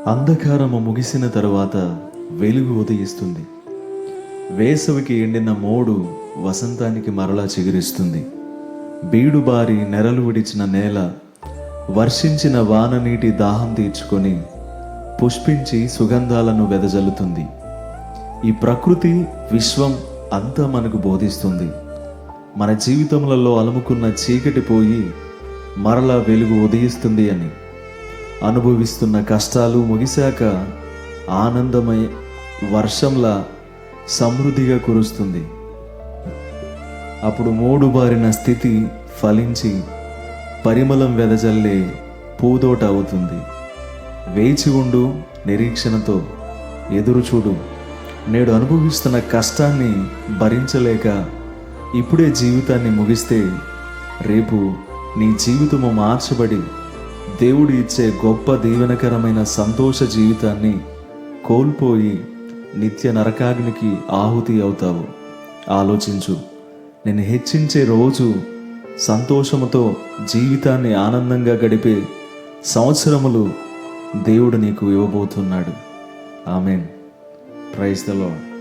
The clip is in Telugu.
అంధకారము ముగిసిన తరువాత వెలుగు ఉదయిస్తుంది. వేసవికి ఎండిన మోడు వసంతానికి మరలా చిగురిస్తుంది. బీడుబారి నెరలు విడిచిన నేల వర్షించిన వాన నీటి దాహం తీర్చుకొని పుష్పించి సుగంధాలను వెదజల్లుతుంది. ఈ ప్రకృతి విశ్వం అంతా మనకు బోధిస్తుంది. మన జీవితములలో అలుముకున్న చీకటి పోయి మరలా వెలుగు ఉదయిస్తుంది అని. అనుభవిస్తున్న కష్టాలు ముగిశాక ఆనందమై వర్షంలా సమృద్ధిగా కురుస్తుంది. అప్పుడు మోడుబారిన స్థితి ఫలించి పరిమళం వెదజల్లే పూదోట అవుతుంది. వేచి ఉండు, నిరీక్షణతో ఎదురుచూడు. నేడు అనుభవిస్తున్న కష్టాన్ని భరించలేక ఇప్పుడే జీవితాన్ని ముగిస్తే రేపు నీ జీవితము మార్చబడి దేవుడు ఇచ్చే గొప్ప దీవెనకరమైన సంతోష జీవితాన్ని కోల్పోయి నిత్య నరకాగ్నికి ఆహుతి అవుతావు. ఆలోచించు. నేను హెచ్చించే రోజు సంతోషముతో జీవితాన్ని ఆనందంగా గడిపే సంవత్సరములు దేవుడు నీకు ఇవ్వబోతున్నాడు. ఆమేన్. Praise the lord.